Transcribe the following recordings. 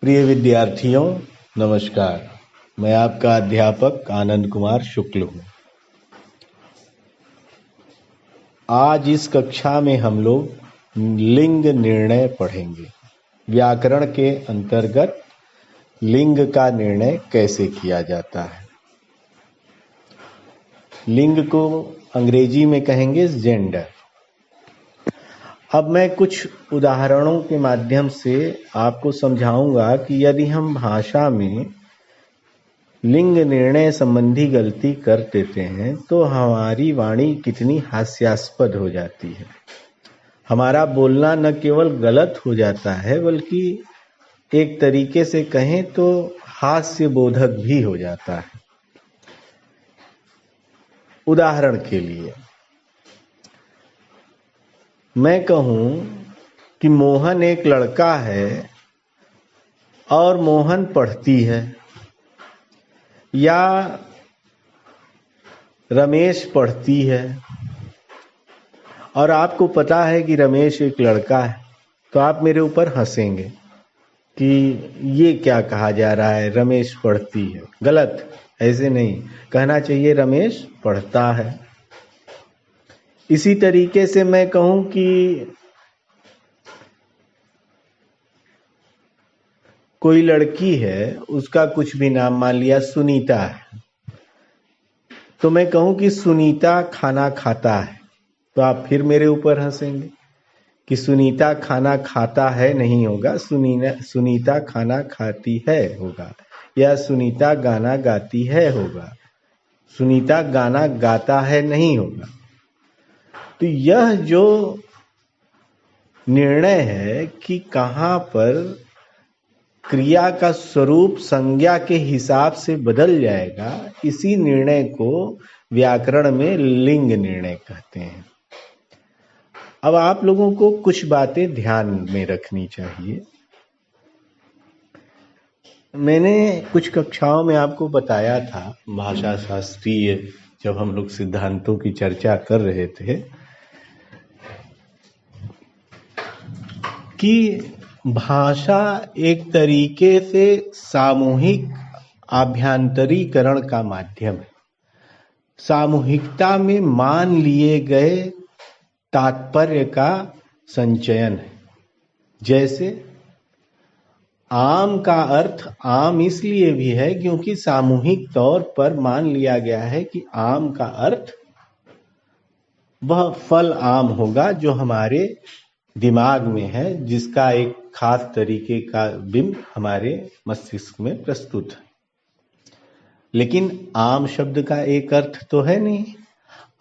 प्रिय विद्यार्थियों, नमस्कार। मैं आपका अध्यापक आनंद कुमार शुक्ल हूँ। आज इस कक्षा में हम लोग लिंग निर्णय पढ़ेंगे। व्याकरण के अंतर्गत लिंग का निर्णय कैसे किया जाता है। लिंग को अंग्रेजी में कहेंगे जेंडर। अब मैं कुछ उदाहरणों के माध्यम से आपको समझाऊंगा कि यदि हम भाषा में लिंग निर्णय संबंधी गलती कर देते हैं तो हमारी वाणी कितनी हास्यास्पद हो जाती है। हमारा बोलना न केवल गलत हो जाता है बल्कि एक तरीके से कहें तो हास्य बोधक भी हो जाता है। उदाहरण के लिए मैं कहूं कि मोहन एक लड़का है और मोहन पढ़ती है, या रमेश पढ़ती है और आपको पता है कि रमेश एक लड़का है, तो आप मेरे ऊपर हंसेंगे कि ये क्या कहा जा रहा है, रमेश पढ़ती है। गलत, ऐसे नहीं कहना चाहिए, रमेश पढ़ता है। इसी तरीके से मैं कहूं कि कोई लड़की है, उसका कुछ भी नाम मान लिया सुनीता है, तो मैं कहूं कि सुनीता खाना खाता है, तो आप फिर मेरे ऊपर हंसेंगे कि सुनीता खाना खाता है नहीं होगा, सुनीता खाना खाती है होगा, या सुनीता गाना गाती है होगा, सुनीता गाना गाता है नहीं होगा। तो यह जो निर्णय है कि कहां पर क्रिया का स्वरूप संज्ञा के हिसाब से बदल जाएगा, इसी निर्णय को व्याकरण में लिंग निर्णय कहते हैं। अब आप लोगों को कुछ बातें ध्यान में रखनी चाहिए। मैंने कुछ कक्षाओं में आपको बताया था, भाषा शास्त्रीय जब हम लोग सिद्धांतों की चर्चा कर रहे थे, कि भाषा एक तरीके से सामूहिक आभ्यंतरीकरण का माध्यम है। सामूहिकता में मान लिए गए तात्पर्य का संचयन है। जैसे आम का अर्थ आम इसलिए भी है क्योंकि सामूहिक तौर पर मान लिया गया है कि आम का अर्थ वह फल आम होगा जो हमारे दिमाग में है, जिसका एक खास तरीके का बिंब हमारे मस्तिष्क में प्रस्तुत है। लेकिन आम शब्द का एक अर्थ तो है नहीं,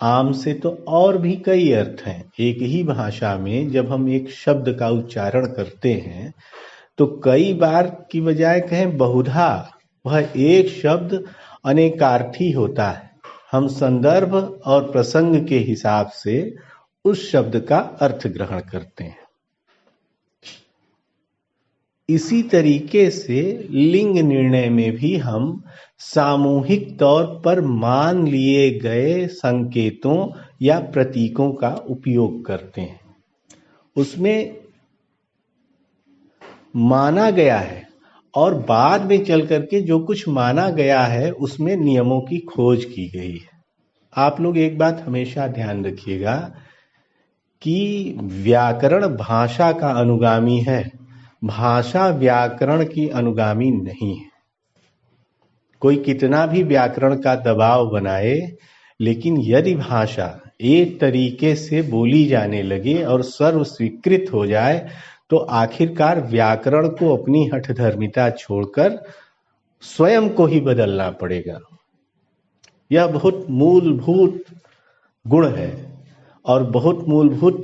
आम से तो और भी कई अर्थ हैं। एक ही भाषा में जब हम एक शब्द का उच्चारण करते हैं तो कई बार की बजाय कहें बहुधा, वह एक शब्द अनेकार्थी होता है। हम संदर्भ और प्रसंग के हिसाब से उस शब्द का अर्थ ग्रहण करते हैं। इसी तरीके से लिंग निर्णय में भी हम सामूहिक तौर पर मान लिए गए संकेतों या प्रतीकों का उपयोग करते हैं। उसमें माना गया है और बाद में चल करके जो कुछ माना गया है उसमें नियमों की खोज की गई है। आप लोग एक बात हमेशा ध्यान रखिएगा कि व्याकरण भाषा का अनुगामी है, भाषा व्याकरण की अनुगामी नहीं है। कोई कितना भी व्याकरण का दबाव बनाए, लेकिन यदि भाषा एक तरीके से बोली जाने लगे और सर्व स्वीकृत हो जाए तो आखिरकार व्याकरण को अपनी हठधर्मिता छोड़कर स्वयं को ही बदलना पड़ेगा। यह बहुत मूलभूत गुण है और बहुत मूलभूत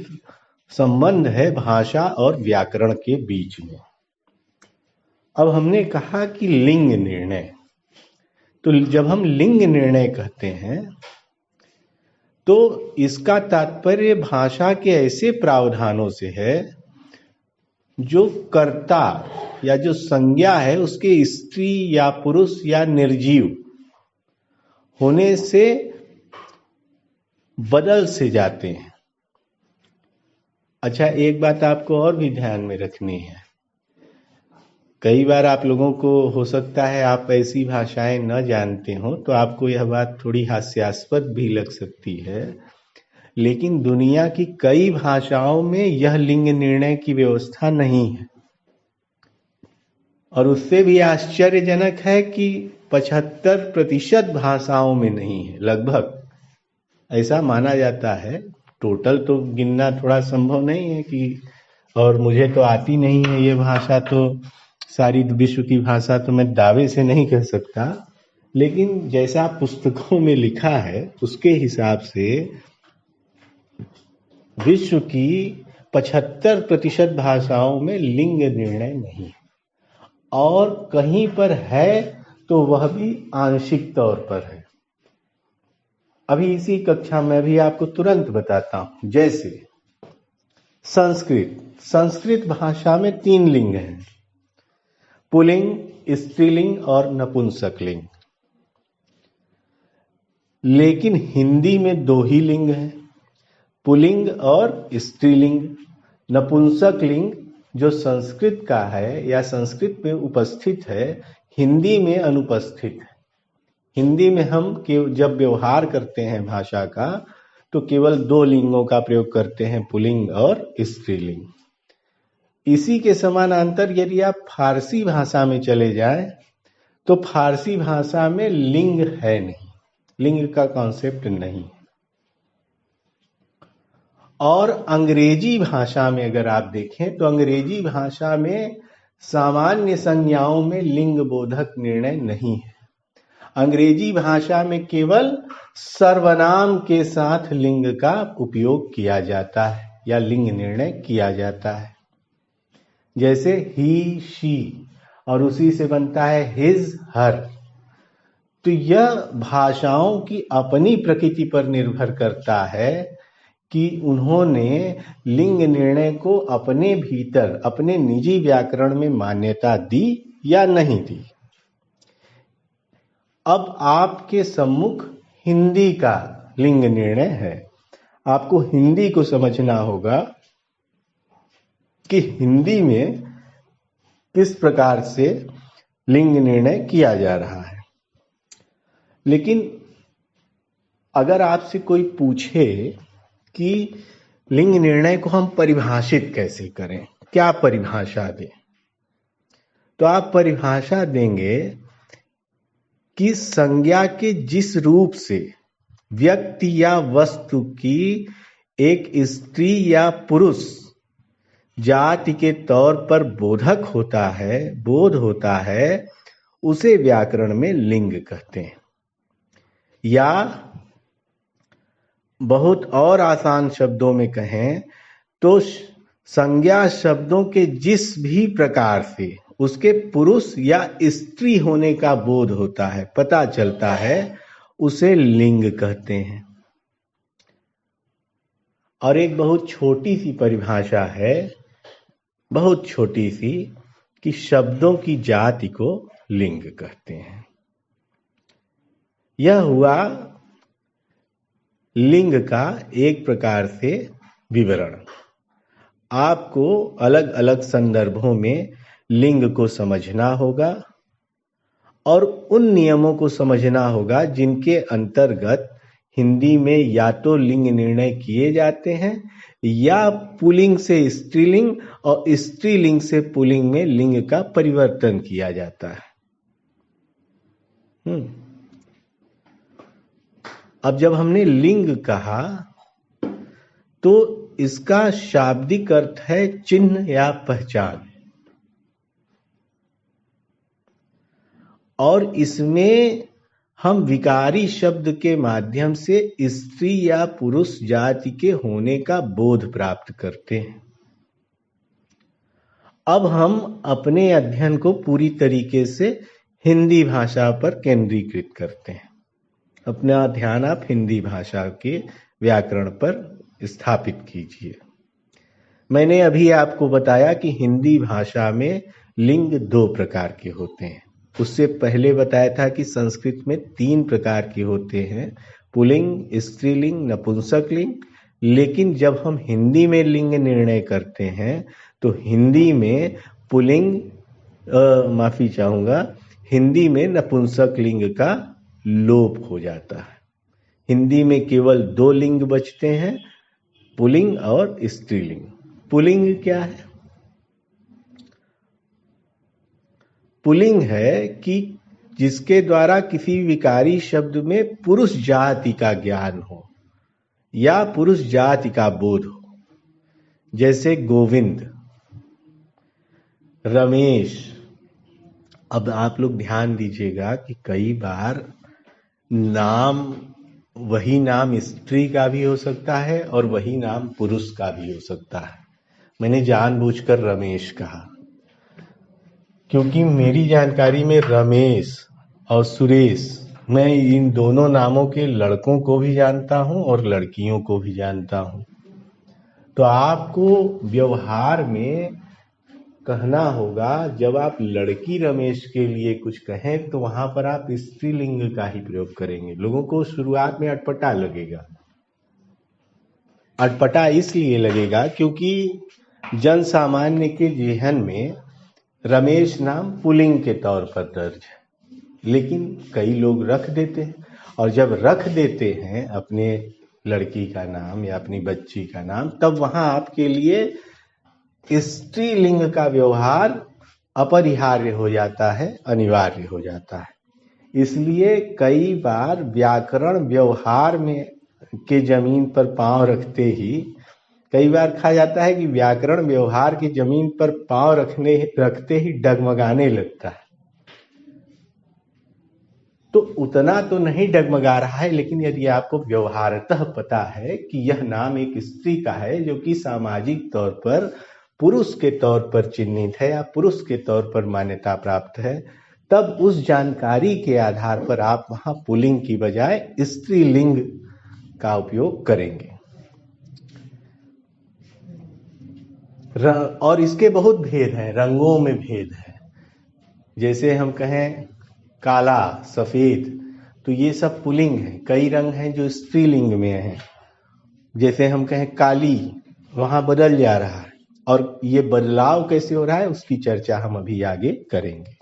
संबंध है भाषा और व्याकरण के बीच में। अब हमने कहा कि लिंग निर्णय, तो जब हम लिंग निर्णय कहते हैं तो इसका तात्पर्य भाषा के ऐसे प्रावधानों से है जो कर्ता या जो संज्ञा है उसके स्त्री या पुरुष या निर्जीव होने से बदल से जाते हैं। अच्छा, एक बात आपको और भी ध्यान में रखनी है कई बार आप लोगों को हो सकता है आप ऐसी भाषाएं न जानते हो तो आपको यह बात थोड़ी हास्यास्पद भी लग सकती है, लेकिन दुनिया की कई भाषाओं में यह लिंग निर्णय की व्यवस्था नहीं है। और उससे भी आश्चर्यजनक है कि 75% भाषाओं में नहीं है, लगभग ऐसा माना जाता है। टोटल तो गिनना थोड़ा संभव नहीं है कि, और मुझे तो आती नहीं है ये भाषा, तो सारी विश्व की भाषा तो मैं दावे से नहीं कह सकता, लेकिन जैसा पुस्तकों में लिखा है उसके हिसाब से विश्व की 75% भाषाओं में लिंग निर्णय नहीं है, और कहीं पर है तो वह भी आंशिक तौर पर है। अभी इसी कक्षा में भी आपको तुरंत बताता हूं। जैसे संस्कृत भाषा में 3 लिंग हैं, पुल्लिंग, स्त्रीलिंग और नपुंसकलिंग। लेकिन हिंदी में 2 ही लिंग हैं, पुल्लिंग और स्त्रीलिंग। नपुंसकलिंग जो संस्कृत का है या संस्कृत में उपस्थित है, हिंदी में अनुपस्थित है। हिंदी में हम जब व्यवहार करते हैं भाषा का तो केवल 2 लिंगों का प्रयोग करते हैं, पुल्लिंग और स्त्रीलिंग। इसी के समानांतर यदि आप फारसी भाषा में चले जाएं तो फारसी भाषा में लिंग है नहीं, लिंग का कॉन्सेप्ट नहीं। और अंग्रेजी भाषा में अगर आप देखें तो अंग्रेजी भाषा में सामान्य संज्ञाओं में लिंग बोधक निर्णय नहीं है। अंग्रेजी भाषा में केवल सर्वनाम के साथ लिंग का उपयोग किया जाता है या लिंग निर्णय किया जाता है। जैसे ही, शी, और उसी से बनता है हिज, हर। तो यह भाषाओं की अपनी प्रकृति पर निर्भर करता है कि उन्होंने लिंग निर्णय को अपने भीतर, अपने निजी व्याकरण में मान्यता दी या नहीं दी। अब आपके सम्मुख हिंदी का लिंग निर्णय है। आपको हिंदी को समझना होगा कि हिंदी में किस प्रकार से लिंग निर्णय किया जा रहा है। लेकिन अगर आपसे कोई पूछे कि लिंग निर्णय को हम परिभाषित कैसे करें, क्या परिभाषा दें, तो आप परिभाषा देंगे कि संज्ञा के जिस रूप से व्यक्ति या वस्तु की एक स्त्री या पुरुष जाति के तौर पर बोधक होता है, बोध होता है, उसे व्याकरण में लिंग कहते हैं। या बहुत और आसान शब्दों में कहें तो संज्ञा शब्दों के जिस भी प्रकार से उसके पुरुष या स्त्री होने का बोध होता है, पता चलता है, उसे लिंग कहते हैं। और एक बहुत छोटी सी परिभाषा है, बहुत छोटी सी, कि शब्दों की जाति को लिंग कहते हैं। यह हुआ लिंग का एक प्रकार से विवरण। आपको अलग अलग संदर्भों में लिंग को समझना होगा और उन नियमों को समझना होगा जिनके अंतर्गत हिंदी में या तो लिंग निर्णय किए जाते हैं या पुल्लिंग से स्त्रीलिंग और स्त्रीलिंग से पुल्लिंग में लिंग का परिवर्तन किया जाता है। अब जब हमने लिंग कहा तो इसका शाब्दिक अर्थ है चिन्ह या पहचान, और इसमें हम विकारी शब्द के माध्यम से स्त्री या पुरुष जाति के होने का बोध प्राप्त करते हैं। अब हम अपने अध्ययन को पूरी तरीके से हिंदी भाषा पर केंद्रीकृत करते हैं। अपना ध्यान आप हिंदी भाषा के व्याकरण पर स्थापित कीजिए। मैंने अभी आपको बताया कि हिंदी भाषा में लिंग 2 प्रकार के होते हैं। उससे पहले बताया था कि संस्कृत में 3 प्रकार के होते हैं, पुल्लिंग, स्त्रीलिंग, नपुंसकलिंग। लेकिन जब हम हिंदी में लिंग निर्णय करते हैं तो हिंदी में पुल्लिंग माफी चाहूंगा, हिंदी में नपुंसक लिंग का लोप हो जाता है। हिंदी में केवल दो लिंग बचते हैं, पुल्लिंग और स्त्रीलिंग। पुल्लिंग क्या है? पुल्लिंग है कि जिसके द्वारा किसी विकारी शब्द में पुरुष जाति का ज्ञान हो या पुरुष जाति का बोध हो, जैसे गोविंद, रमेश। अब आप लोग ध्यान दीजिएगा कि कई बार नाम, वही नाम स्त्री का भी हो सकता है और वही नाम पुरुष का भी हो सकता है। मैंने जानबूझकर रमेश कहा क्योंकि मेरी जानकारी में रमेश और सुरेश, मैं इन दोनों नामों के लड़कों को भी जानता हूं और लड़कियों को भी जानता हूं। तो आपको व्यवहार में कहना होगा, जब आप लड़की रमेश के लिए कुछ कहें तो वहां पर आप स्त्रीलिंग का ही प्रयोग करेंगे। लोगों को शुरुआत में अटपटा लगेगा। अटपटा इसलिए लगेगा क्योंकि जन सामान्य के जेहन में रमेश नाम पुल्लिंग के तौर पर दर्ज है, लेकिन कई लोग रख देते हैं, और जब रख देते हैं अपने लड़की का नाम या अपनी बच्ची का नाम, तब वहां आपके लिए स्त्रीलिंग का व्यवहार अपरिहार्य हो जाता है, अनिवार्य हो जाता है। इसलिए कई बार व्याकरण व्यवहार में के जमीन पर पांव रखते ही, कई बार कहा जाता है कि व्याकरण व्यवहार की जमीन पर पांव रखते ही डगमगाने लगता है। तो उतना तो नहीं डगमगा रहा है, लेकिन यदि आपको व्यवहारतः पता है कि यह नाम एक स्त्री का है जो कि सामाजिक तौर पर पुरुष के तौर पर चिन्हित है या पुरुष के तौर पर मान्यता प्राप्त है, तब उस जानकारी के आधार पर आप वहां पुल्लिंग की बजाय स्त्रीलिंग का उपयोग करेंगे। और इसके बहुत भेद हैं, रंगों में भेद है। जैसे हम कहें काला, सफेद, तो ये सब पुल्लिंग है। कई रंग हैं जो स्त्रीलिंग में हैं। जैसे हम कहें काली, वहां बदल जा रहा है, और ये बदलाव कैसे हो रहा है उसकी चर्चा हम अभी आगे करेंगे।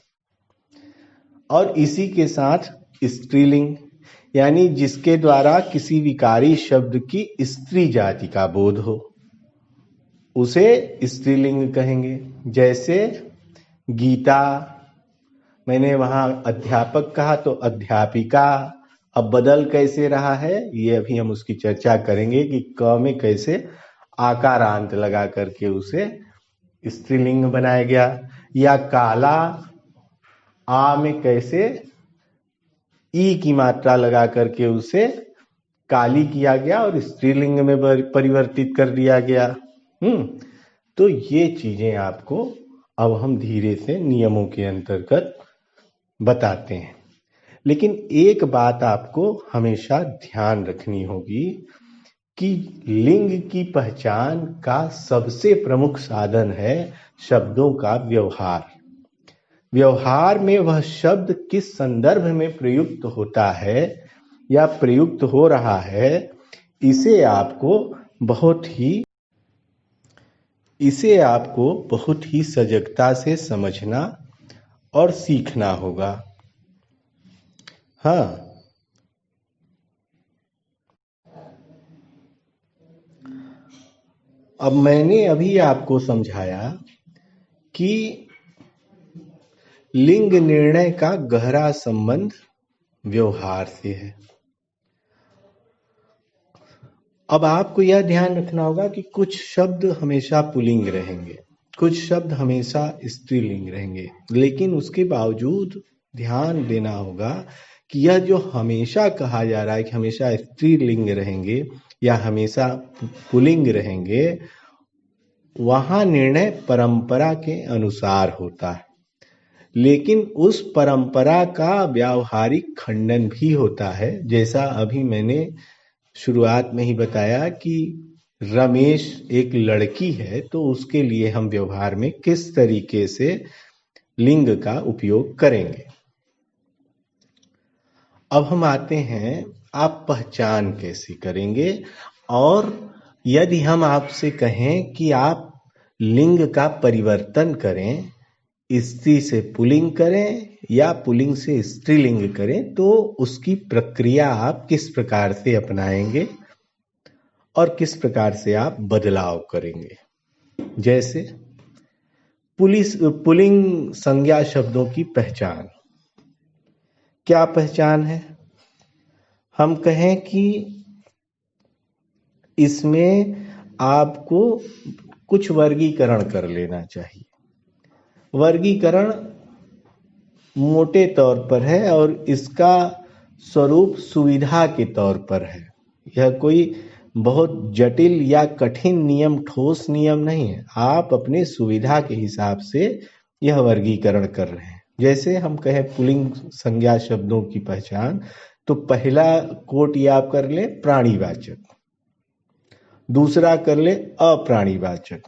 और इसी के साथ स्त्रीलिंग, यानी जिसके द्वारा किसी विकारी शब्द की स्त्री जाति का बोध हो, उसे स्त्रीलिंग कहेंगे। जैसे गीता, मैंने वहां अध्यापक कहा तो अध्यापिका। अब बदल कैसे रहा है ये अभी हम उसकी चर्चा करेंगे कि क में कैसे आकारांत लगा करके उसे स्त्रीलिंग बनाया गया, या काला, आ में कैसे ई की मात्रा लगा करके उसे काली किया गया और स्त्रीलिंग में परिवर्तित कर दिया गया। तो ये चीजें आपको अब हम धीरे से नियमों के अंतर्गत बताते हैं। लेकिन एक बात आपको हमेशा ध्यान रखनी होगी कि लिंग की पहचान का सबसे प्रमुख साधन है शब्दों का व्यवहार। व्यवहार में वह शब्द किस संदर्भ में प्रयुक्त होता है या प्रयुक्त हो रहा है, इसे आपको बहुत ही सजगता से समझना और सीखना होगा। हाँ, अब मैंने अभी आपको समझाया कि लिंग निर्णय का गहरा संबंध व्यवहार से है। अब आपको यह ध्यान रखना होगा कि कुछ शब्द हमेशा पुल्लिंग रहेंगे, कुछ शब्द हमेशा स्त्रीलिंग रहेंगे, लेकिन उसके बावजूद ध्यान देना होगा कि यह जो हमेशा कहा जा रहा है कि हमेशा स्त्रीलिंग रहेंगे या हमेशा पुल्लिंग रहेंगे, वहां निर्णय परंपरा के अनुसार होता है, लेकिन उस परंपरा का व्यावहारिक खंडन भी होता है। जैसा अभी मैंने शुरुआत में ही बताया कि रमेश एक लड़की है, तो उसके लिए हम व्यवहार में किस तरीके से लिंग का उपयोग करेंगे। अब हम आते हैं, आप पहचान कैसे करेंगे। और यदि हम आपसे कहें कि आप लिंग का परिवर्तन करें स्त्री से पुल्लिंग करें या पुल्लिंग से स्त्रीलिंग करें, तो उसकी प्रक्रिया आप किस प्रकार से अपनाएंगे और किस प्रकार से आप बदलाव करेंगे। जैसे पुल्लिंग संज्ञा शब्दों की पहचान, क्या पहचान है? हम कहें कि इसमें आपको कुछ वर्गीकरण कर लेना चाहिए। वर्गीकरण मोटे तौर पर है और इसका स्वरूप सुविधा के तौर पर है। यह कोई बहुत जटिल या कठिन नियम, ठोस नियम नहीं है। आप अपने सुविधा के हिसाब से यह वर्गीकरण कर रहे हैं। जैसे हम कहें पुल्लिंग संज्ञा शब्दों की पहचान, तो पहला कोट ये आप कर ले प्राणीवाचक, दूसरा कर ले अप्राणीवाचक।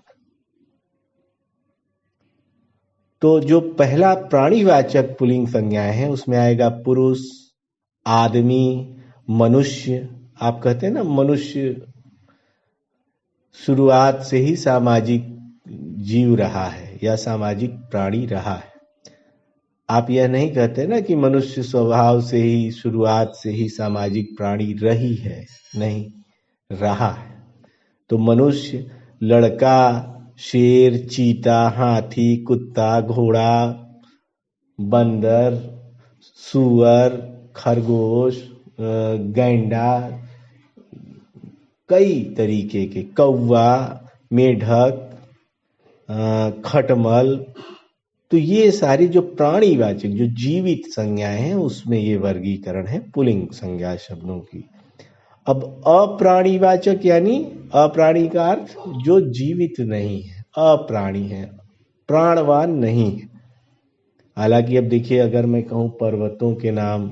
तो जो पहला प्राणीवाचक पुल्लिंग संज्ञाएं हैं उसमें आएगा पुरुष, आदमी, मनुष्य। आप कहते हैं ना, मनुष्य शुरुआत से ही सामाजिक जीव रहा है या सामाजिक प्राणी रहा है। आप यह नहीं कहते ना कि मनुष्य स्वभाव से ही, शुरुआत से ही सामाजिक प्राणी रही है, नहीं, रहा है। तो मनुष्य, लड़का, शेर, चीता, हाथी, कुत्ता, घोड़ा, बंदर, सुअर, खरगोश, गैंडा, कई तरीके के, कौवा, मेढक, खटमल। तो ये सारी जो प्राणीवाचक, जो जीवित संज्ञाएं हैं, उसमें ये वर्गीकरण है पुल्लिंग संज्ञा शब्दों की। अब अप्राणीवाचक यानी अप्राणी का अर्थ जो जीवित नहीं है, अप्राणी है, प्राणवान नहीं है। हालांकि अब देखिए, अगर मैं कहूं पर्वतों के नाम,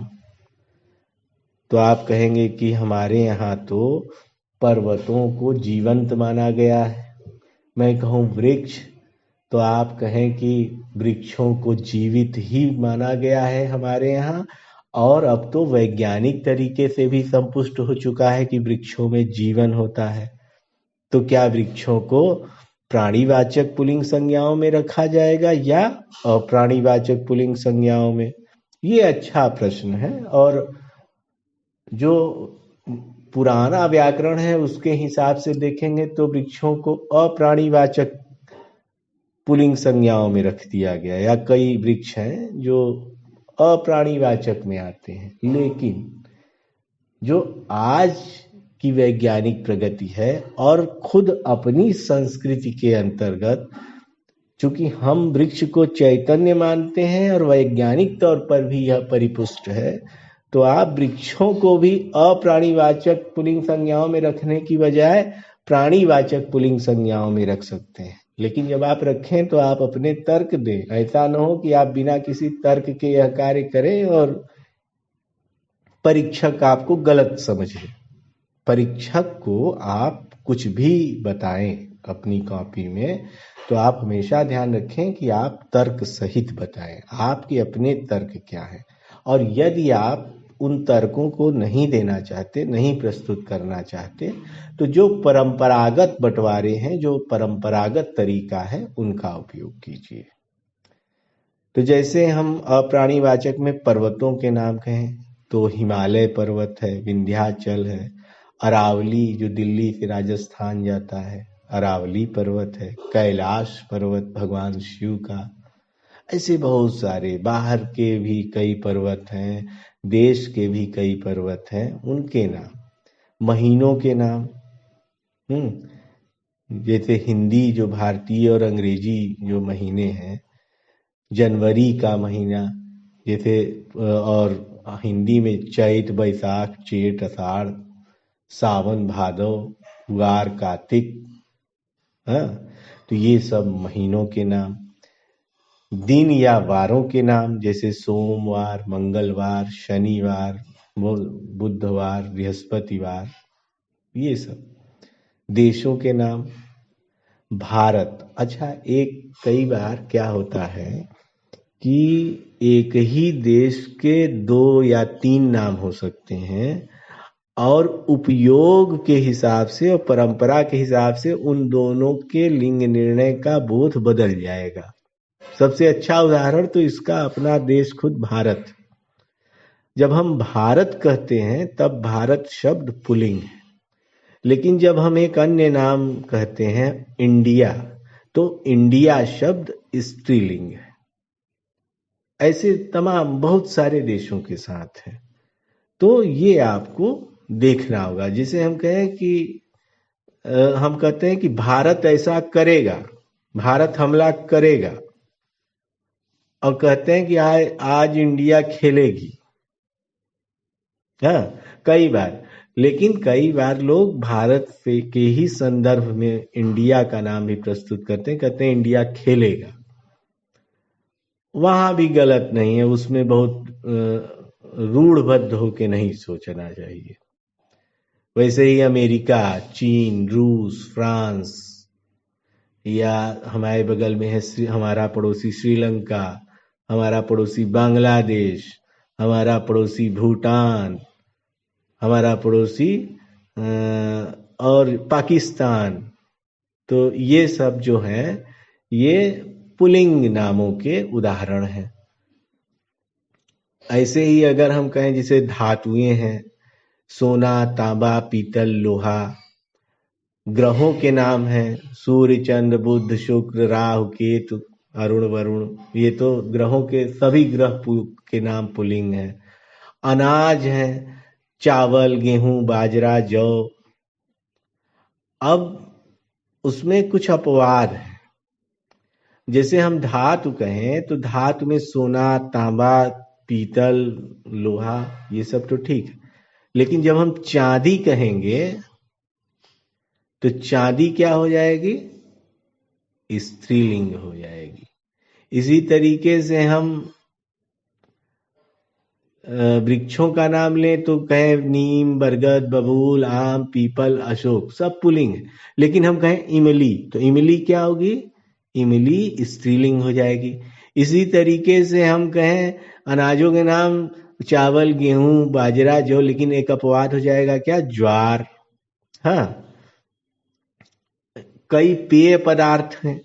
तो आप कहेंगे कि हमारे यहाँ तो पर्वतों को जीवंत माना गया है। मैं कहूं वृक्ष, तो आप कहें कि वृक्षों को जीवित ही माना गया है हमारे यहाँ। और अब तो वैज्ञानिक तरीके से भी संपुष्ट हो चुका है कि वृक्षों में जीवन होता है। तो क्या वृक्षों को प्राणीवाचक पुल्लिंग संज्ञाओं में रखा जाएगा या अप्राणीवाचक पुल्लिंग संज्ञाओं में? ये अच्छा प्रश्न है। और जो पुराना व्याकरण है उसके हिसाब से देखेंगे तो वृक्षों को अप्राणीवाचक पुल्लिंग संज्ञाओं में रख दिया गया, या कई वृक्ष हैं जो अप्राणीवाचक में आते हैं। लेकिन जो आज की वैज्ञानिक प्रगति है और खुद अपनी संस्कृति के अंतर्गत, चूंकि हम वृक्ष को चैतन्य मानते हैं और वैज्ञानिक तौर पर भी यह परिपुष्ट है, तो आप वृक्षों को भी अप्राणीवाचक पुल्लिंग संज्ञाओं में रखने की बजाय प्राणीवाचक पुल्लिंग संज्ञाओं में रख सकते हैं। लेकिन जब आप रखें तो आप अपने तर्क दें। ऐसा न हो कि आप बिना किसी तर्क के यह कार्य करें और परीक्षक आपको गलत समझे। परीक्षक को आप कुछ भी बताएं अपनी कॉपी में, तो आप हमेशा ध्यान रखें कि आप तर्क सहित बताएं, आपके अपने तर्क क्या है। और यदि आप उन तर्कों को नहीं देना चाहते, नहीं प्रस्तुत करना चाहते, तो जो परंपरागत बंटवारे हैं, जो परंपरागत तरीका है, उनका उपयोग कीजिए। तो जैसे हम अप्राणीवाचक में पर्वतों के नाम कहें तो हिमालय पर्वत है, विंध्याचल है, अरावली जो दिल्ली से राजस्थान जाता है, अरावली पर्वत है, कैलाश पर्वत भगवान शिव का। ऐसे बहुत सारे बाहर के भी कई पर्वत हैं, देश के भी कई पर्वत हैं, उनके नाम, महीनों के नाम। जैसे हिंदी जो भारतीय और अंग्रेजी जो महीने हैं, जनवरी का महीना जैसे, और हिंदी में चैत, बैसाख, जेठ, आषाढ़, सावन, भादव, पुआर, कार्तिक। तो ये सब महीनों के नाम। दिन या वारों के नाम जैसे सोमवार, मंगलवार, शनिवार, बुधवार, बृहस्पतिवार, ये सब। देशों के नाम, भारत। अच्छा, कई बार क्या होता है कि एक ही देश के 2 या 3 नाम हो सकते हैं और उपयोग के हिसाब से और परंपरा के हिसाब से उन दोनों के लिंग निर्णय का बोध बदल जाएगा। सबसे अच्छा उदाहरण तो इसका अपना देश खुद भारत। जब हम भारत कहते हैं तब भारत शब्द पुल्लिंग है, लेकिन जब हम एक अन्य नाम कहते हैं इंडिया, तो इंडिया शब्द स्त्रीलिंग है। ऐसे तमाम बहुत सारे देशों के साथ है। तो ये आपको देखना होगा। जिसे हम कहें कि हम कहते हैं कि भारत ऐसा करेगा, भारत हमला करेगा, और कहते हैं कि आज इंडिया खेलेगी। हाँ, कई बार। लेकिन कई बार लोग भारत के ही संदर्भ में इंडिया का नाम भी प्रस्तुत करते हैं, कहते हैं इंडिया खेलेगा। वहां भी गलत नहीं है, उसमें बहुत रूढ़बद्ध होके नहीं सोचना चाहिए। वैसे ही अमेरिका, चीन, रूस, फ्रांस, या हमारे बगल में है हमारा पड़ोसी श्रीलंका, हमारा पड़ोसी बांग्लादेश, हमारा पड़ोसी भूटान, हमारा पड़ोसी और पाकिस्तान। तो ये सब जो है ये पुल्लिंग नामों के उदाहरण हैं। ऐसे ही अगर हम कहें जिसे धातुएं हैं, सोना, तांबा, पीतल, लोहा। ग्रहों के नाम हैं सूर्य, चंद्र, बुध, शुक्र, राहु, केतु, अरुण, वरुण। ये तो ग्रहों के सभी ग्रह के नाम पुल्लिंग हैं। अनाज है, चावल, गेहूं, बाजरा, जौ। अब उसमें कुछ अपवाद है। जैसे हम धातु कहें तो धातु में सोना, तांबा, पीतल, लोहा, ये सब तो ठीक है। लेकिन जब हम चांदी कहेंगे तो चांदी क्या हो जाएगी? स्त्रीलिंग हो जाएगी। इसी तरीके से हम वृक्षों का नाम लें तो कहें नीम, बरगद, बबूल, आम, पीपल, अशोक, सब पुल्लिंग है। लेकिन हम कहें इमली तो इमली क्या होगी? इमली स्त्रीलिंग हो जाएगी। इसी तरीके से हम कहें अनाजों के नाम चावल, गेहूं, बाजरा, जौ, लेकिन एक अपवाद हो जाएगा, क्या? ज्वार। हाँ, कई पेय पदार्थ हैं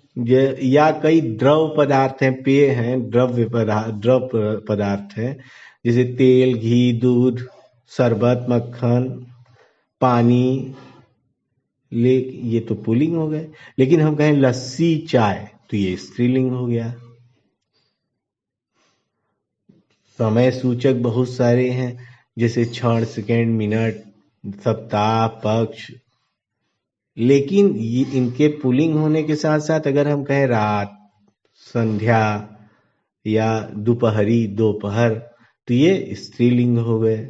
या कई द्रव पदार्थ हैं, पेय हैं, द्रव पदार्थ हैं, जैसे तेल, घी, दूध, शरबत, मक्खन, पानी। ये तो पुल्लिंग हो गए। लेकिन हम कहें लस्सी, चाय, तो ये स्त्रीलिंग हो गया। समय सूचक बहुत सारे हैं, जैसे क्षण, सेकेंड, मिनट, सप्ताह, पक्ष। लेकिन ये इनके पुल्लिंग होने के साथ साथ अगर हम कहें रात, संध्या, या दोपहरी, दोपहर, तो ये स्त्रीलिंग हो गए।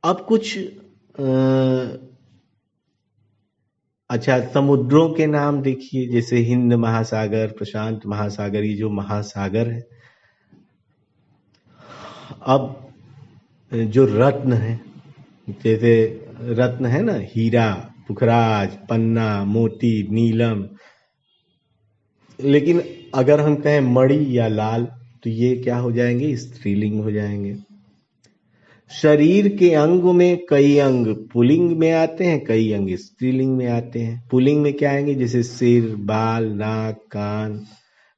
अब कुछ अच्छा, समुद्रों के नाम देखिए, जैसे हिंद महासागर, प्रशांत महासागर, ये जो महासागर है। अब जो रत्न है, जैसे रत्न है ना, हीरा, पुखराज, पन्ना, मोती, नीलम। लेकिन अगर हम कहें मणि या लाल तो ये क्या हो जाएंगे? स्त्रीलिंग हो जाएंगे। शरीर के अंग में कई अंग पुल्लिंग में आते हैं, कई अंग स्त्रीलिंग में आते हैं। पुल्लिंग में क्या आएंगे? जैसे सिर, बाल, नाक, कान,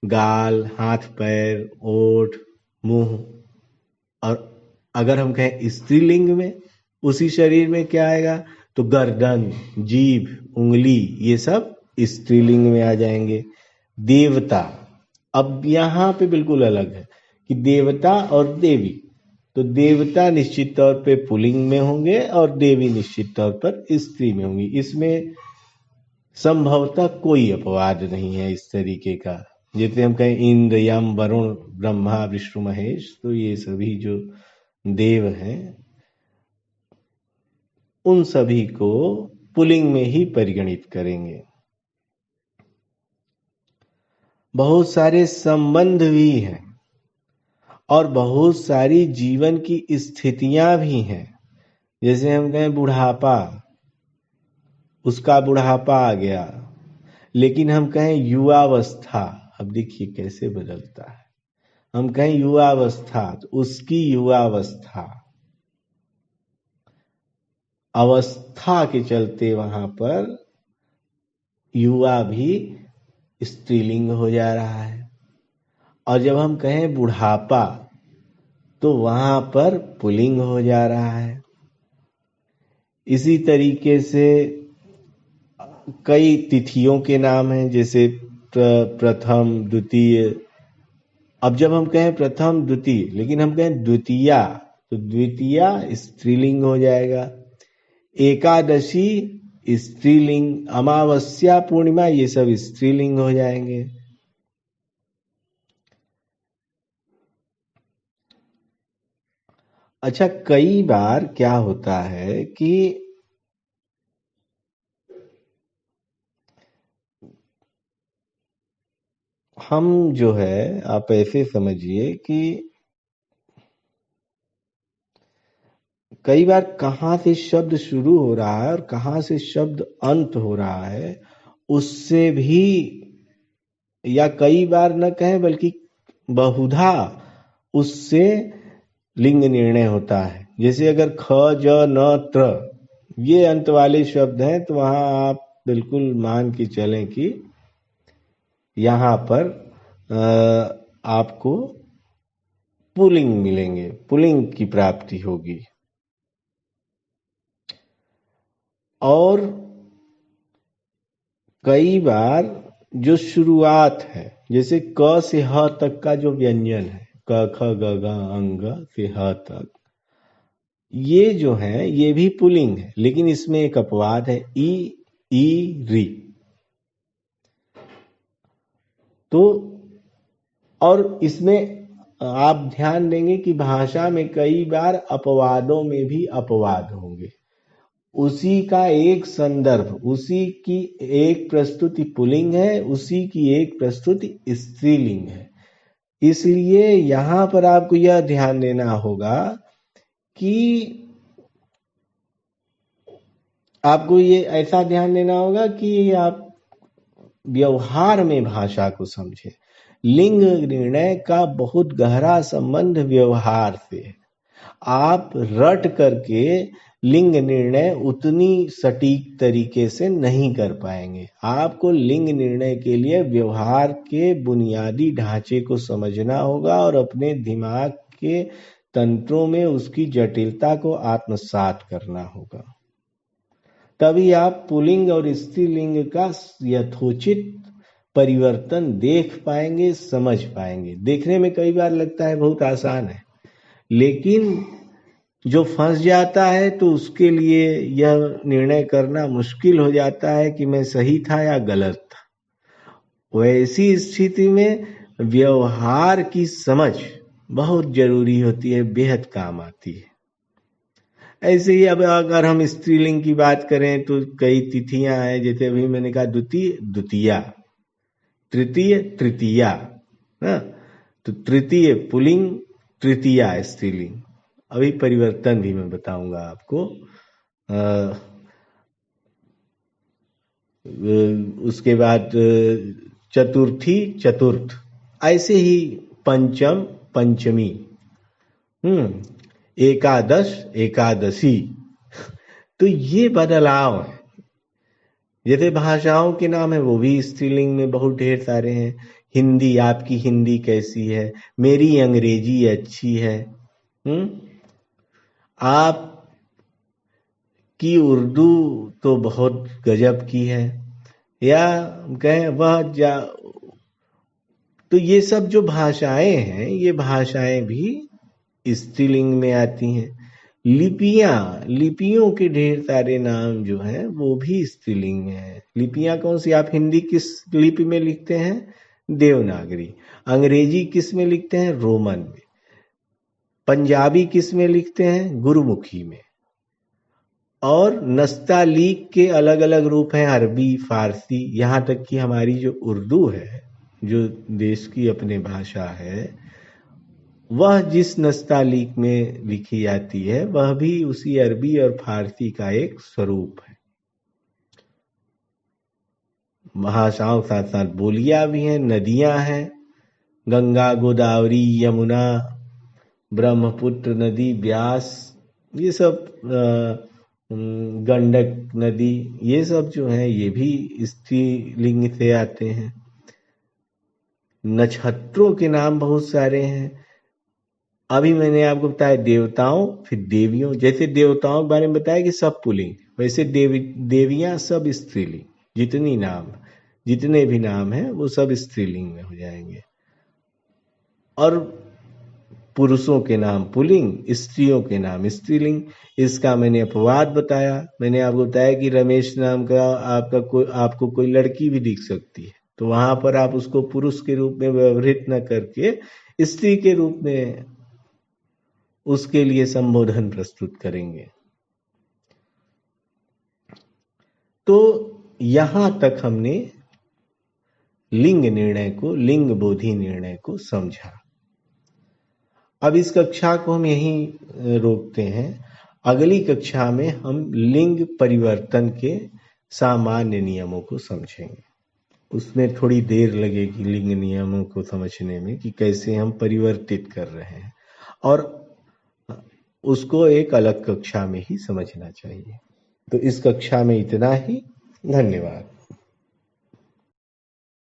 गाल, हाथ, पैर, ओठ, मुंह। और अगर हम कहें स्त्रीलिंग में उसी शरीर में क्या आएगा? तो गर्दन, जीभ, उंगली, ये सब स्त्रीलिंग में आ जाएंगे। देवता, अब यहाँ पे बिल्कुल अलग है कि देवता और देवी। तो देवता निश्चित तौर पे पुल्लिंग में होंगे और देवी निश्चित तौर पर स्त्री में होंगी। इसमें संभवतः कोई अपवाद नहीं है इस तरीके का। जैसे हम कहें इंद्र, यम, वरुण, ब्रह्मा, विष्णु, महेश, तो ये सभी जो देव हैं उन सभी को पुल्लिंग में ही परिगणित करेंगे। बहुत सारे संबंध भी हैं और बहुत सारी जीवन की स्थितियां भी हैं। जैसे हम कहें बुढ़ापा, उसका बुढ़ापा आ गया। लेकिन हम कहें युवावस्था, अब देखिए कैसे बदलता है। हम कहें युवावस्था तो उसकी युवावस्था, अवस्था के चलते वहां पर युवा भी स्त्रीलिंग हो जा रहा है। और जब हम कहें बुढ़ापा तो वहां पर पुल्लिंग हो जा रहा है। इसी तरीके से कई तिथियों के नाम हैं, जैसे प्रथम, द्वितीय। अब जब हम कहें प्रथम, द्वितीय, लेकिन हम कहें द्वितीया, तो द्वितीया स्त्रीलिंग हो जाएगा। एकादशी स्त्रीलिंग, अमावस्या, पूर्णिमा, ये सब स्त्रीलिंग हो जाएंगे। अच्छा, कई बार क्या होता है कि हम जो है, आप ऐसे समझिए कि कई बार कहाँ से शब्द शुरू हो रहा है और कहाँ से शब्द अंत हो रहा है, उससे भी, या कई बार न कहें बल्कि बहुधा, उससे लिंग निर्णय होता है। जैसे अगर ख, ज, न, त्र ये अंत वाले शब्द हैं तो वहां आप बिल्कुल मान के चलें कि यहाँ पर आपको पुल्लिंग मिलेंगे, पुल्लिंग की प्राप्ति होगी। और कई बार जो शुरुआत है, जैसे क से ह तक का जो व्यंजन है, क, ख, ग, घ, अंग से ह तक, ये जो है ये भी पुल्लिंग है, लेकिन इसमें एक अपवाद है, ई, री। तो और इसमें आप ध्यान देंगे कि भाषा में कई बार अपवादों में भी अपवाद होंगे। उसी का एक संदर्भ, उसी की एक प्रस्तुति पुल्लिंग है, उसी की एक प्रस्तुति स्त्रीलिंग है। इसलिए यहां पर आपको यह ध्यान देना होगा कि आपको ये ऐसा ध्यान देना होगा कि आप व्यवहार में भाषा को समझें। लिंग निर्णय का बहुत गहरा संबंध व्यवहार से है। आप रट करके लिंग निर्णय उतनी सटीक तरीके से नहीं कर पाएंगे। आपको लिंग निर्णय के लिए व्यवहार के बुनियादी ढांचे को समझना होगा और अपने दिमाग के तंत्रों में उसकी जटिलता को आत्मसात करना होगा। तभी आप पुल्लिंग और स्त्रीलिंग का यथोचित परिवर्तन देख पाएंगे, समझ पाएंगे। देखने में कई बार लगता है बहुत आसान है, लेकिन जो फंस जाता है तो उसके लिए यह निर्णय करना मुश्किल हो जाता है कि मैं सही था या गलत था। वैसी स्थिति में व्यवहार की समझ बहुत जरूरी होती है, बेहद काम आती है। ऐसे ही अब अगर हम स्त्रीलिंग की बात करें तो कई तिथियां हैं, जैसे अभी मैंने कहा द्वितीय, द्वितीया, तृतीय, तृतीया, तो तृतीय पुल्लिंग, तृतीया स्त्रीलिंग। अभी परिवर्तन भी मैं बताऊंगा आपको। उसके बाद चतुर्थी, चतुर्थ, ऐसे ही पंचम, पंचमी, एकादश, एकादशी। तो ये बदलाव है। जैसे भाषाओं के नाम है वो भी स्त्रीलिंग में बहुत ढेर सारे हैं। हिंदी, आपकी हिंदी कैसी है, मेरी अंग्रेजी अच्छी है, आप की उर्दू तो बहुत गजब की है, या कहें वह तो ये सब जो भाषाएं हैं, ये भाषाएं भी स्त्रीलिंग में आती हैं। लिपियों के ढेर सारे नाम जो हैं वो भी स्त्रीलिंग में हैं। लिपियां कौन सी? आप हिंदी किस लिपि में लिखते हैं? देवनागरी। अंग्रेजी किस में लिखते हैं? रोमन में। पंजाबी किस में लिखते हैं? गुरुमुखी में। और नस्तालीक के अलग अलग रूप हैं, अरबी, फारसी, यहाँ तक कि हमारी जो उर्दू है, जो देश की अपनी भाषा है, वह जिस नस्तालीक में लिखी जाती है वह भी उसी अरबी और फारसी का एक स्वरूप है। भाषाओं के साथ साथ बोलियां भी हैं, नदियां हैं, गंगा, गोदावरी, यमुना, ब्रह्मपुत्र नदी, ब्यास, ये सब गंडक नदी, ये सब जो है ये भी स्त्रीलिंग से आते हैं। नक्षत्रों के नाम बहुत सारे हैं। अभी मैंने आपको बताया देवताओं, फिर देवियों। जैसे देवताओं के बारे में बताया कि सब पुल्लिंग, वैसे देवियां सब स्त्रीलिंग। जितने भी नाम हैं वो सब स्त्रीलिंग में हो जाएंगे। और पुरुषों के नाम पुल्लिंग, स्त्रियों के नाम स्त्रीलिंग। इसका मैंने अपवाद बताया। मैंने आपको बताया कि रमेश नाम का आपको कोई लड़की भी दिख सकती है, तो वहां पर आप उसको पुरुष के रूप में व्यवहृत न करके स्त्री के रूप में उसके लिए संबोधन प्रस्तुत करेंगे। तो यहां तक हमने लिंग निर्णय को, लिंग बोधि निर्णय को समझा। अब इस कक्षा को हम यहीं रोकते हैं। अगली कक्षा में हम लिंग परिवर्तन के सामान्य नियमों को समझेंगे। उसमें थोड़ी देर लगेगी लिंग नियमों को समझने में कि कैसे हम परिवर्तित कर रहे हैं, और उसको एक अलग कक्षा में ही समझना चाहिए। तो इस कक्षा में इतना ही। धन्यवाद।